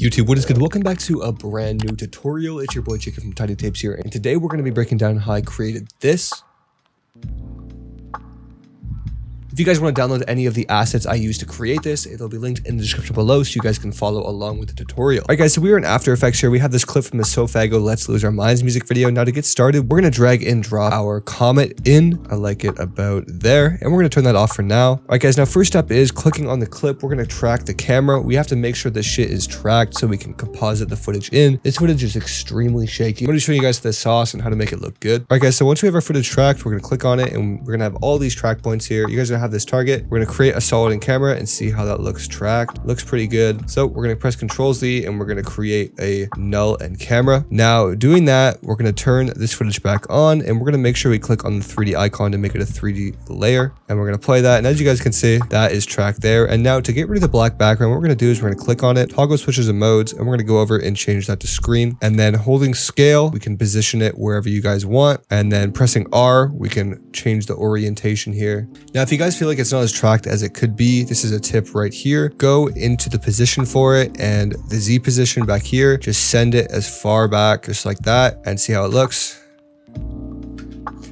YouTube, what is good? Welcome back to a brand new tutorial. It's your boy Chicken from Tiny Tapes here, and today we're going to be breaking down how I created this. If you guys want to download any of the assets I used to create this, it'll be linked in the description below so you guys can follow along with the tutorial. Alright guys, so we are in After Effects here. We have this clip from the SoFaygo Let's Lose Our Minds music video. Now to get started, we're going to drag and drop our comet in. I like it about there, and we're going to turn that off for now. Alright guys, now first step is clicking on the clip. We're going to track the camera. We have to make sure this shit is tracked so we can composite the footage in. This footage is extremely shaky. I'm going to show you guys the sauce and how to make it look good. Alright guys, so once we have our footage tracked, we're going to click on it and we're going to have all these track points here. You guys are going to have this target. We're going to create a solid in camera and see how that looks tracked. Looks pretty good. So we're going to press Ctrl-Z and we're going to create a null in camera. Now doing that, we're going to turn this footage back on and we're going to make sure we click on the 3D icon to make it a 3D layer. And we're going to play that. And as you guys can see, that is tracked there. And now to get rid of the black background, what we're going to do is we're going to click on it, toggle switches and modes, and we're going to go over and change that to screen. And then holding scale, we can position it wherever you guys want. And then pressing R, we can change the orientation here. Now, if you guys feel like it's not as tracked as it could be, this is a tip right here. Go into the position for it and the Z position back here, just send it as far back just like that and see how it looks.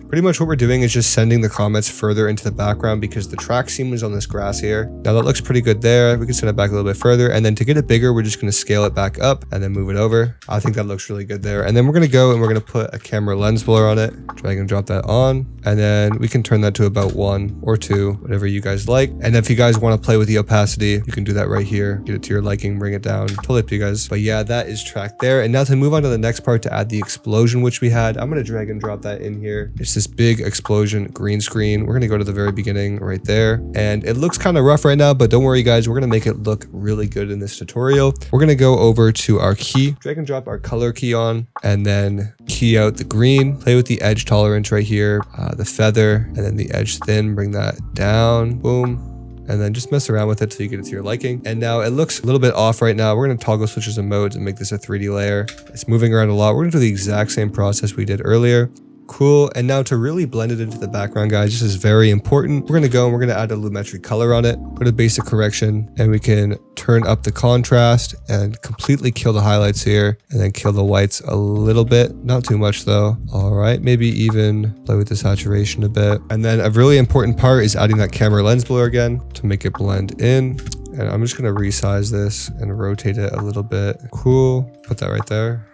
Pretty much what we're doing is just sending the comments further into the background because the track seam is on this grass here. Now that looks pretty good there. We can send it back a little bit further, and then to get it bigger, we're just going to scale it back up and then move it over. I think that looks really good there. And then we're going to go and we're going to put a camera lens blur on it. Drag and drop that on, and then we can turn that to about 1 or 2, whatever you guys like. And if you guys want to play with the opacity, you can do that right here. Get it to your liking, bring it down. Totally up to you guys. But yeah, that is tracked there. And now to move on to the next part to add the explosion, which we had, I'm going to drag and drop that in here. It's this big explosion green screen. We're going to go to the very beginning right there. And it looks kind of rough right now, but don't worry guys, we're going to make it look really good in this tutorial. We're going to go over to our key, drag and drop our color key on, and then key out the green, play with the edge tolerance right here, the feather, and then the edge thin, bring that down, boom. And then just mess around with it till you get it to your liking. And now it looks a little bit off right now. We're going to toggle switches and modes and make this a 3D layer. It's moving around a lot. We're going to do the exact same process we did earlier. Cool. And now to really blend it into the background, guys, this is very important. We're going to go and we're going to add a lumetri color on it, put a basic correction, and we can turn up the contrast and completely kill the highlights here and then kill the whites a little bit. Not too much though. All right. Maybe even play with the saturation a bit. And then a really important part is adding that camera lens blur again to make it blend in. And I'm just going to resize this and rotate it a little bit. Cool. Put that right there.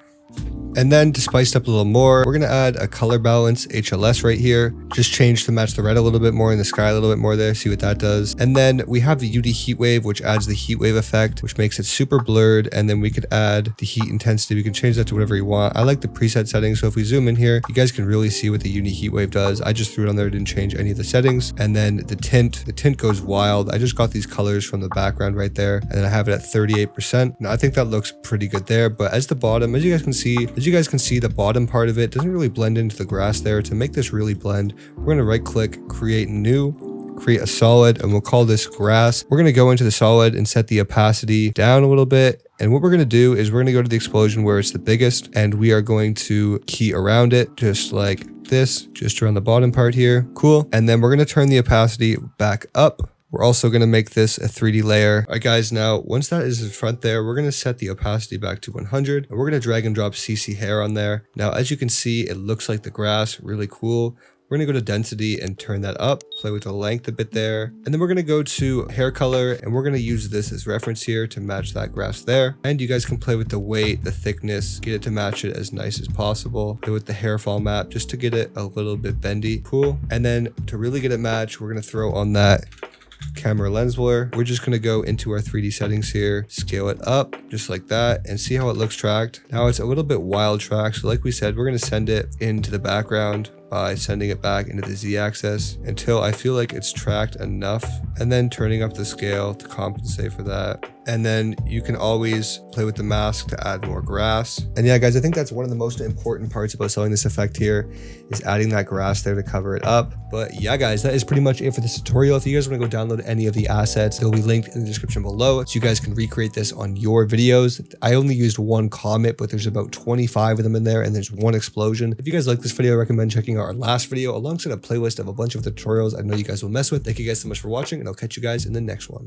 And then to spice it up a little more, we're going to add a color balance HLS right here. Just change to match the red a little bit more in the sky a little bit more there. See what that does. And then we have the UD heat wave, which adds the heat wave effect, which makes it super blurred. And then we could add the heat intensity. We can change that to whatever you want. I like the preset settings. So if we zoom in here, you guys can really see what the UD heat wave does. I just threw it on there. Didn't change any of the settings. And then the tint goes wild. I just got these colors from the background right there. And then I have it at 38%. Now I think that looks pretty good there. But as the bottom, as you guys can see, the bottom part of it doesn't really blend into the grass there. To make this really blend, we're going to right click, create new, create a solid, and we'll call this grass. We're going to go into the solid and set the opacity down a little bit. And what we're going to do is we're going to go to the explosion where it's the biggest, and we are going to key around it just like this, just around the bottom part here. Cool. And then we're going to turn the opacity back up. We're also going to make this a 3D layer. All right, guys, now once that is in front there, we're going to set the opacity back to 100. And we're going to drag and drop CC hair on there. Now, as you can see, it looks like the grass, really cool. We're going to go to density and turn that up, play with the length a bit there. And then we're going to go to hair color, and we're going to use this as reference here to match that grass there. And you guys can play with the weight, the thickness, get it to match it as nice as possible. Play with the hair fall map just to get it a little bit bendy. Cool. And then to really get it matched, we're going to throw on that camera lens blur. We're just going to go into our 3D settings here, scale it up just like that, and see how it looks tracked. Now it's a little bit wild tracked. So like we said, we're going to send it into the background by sending it back into the Z-axis until I feel like it's tracked enough, and then turning up the scale to compensate for that. And then you can always play with the mask to add more grass. And yeah, guys, I think that's one of the most important parts about selling this effect here is adding that grass there to cover it up. But yeah, guys, that is pretty much it for this tutorial. If you guys want to go download any of the assets, they'll be linked in the description below so you guys can recreate this on your videos. I only used one comet, but there's about 25 of them in there, and there's one explosion. If you guys like this video, I recommend checking out our last video alongside a playlist of a bunch of tutorials I know you guys will mess with. Thank you guys so much for watching, and I'll catch you guys in the next one.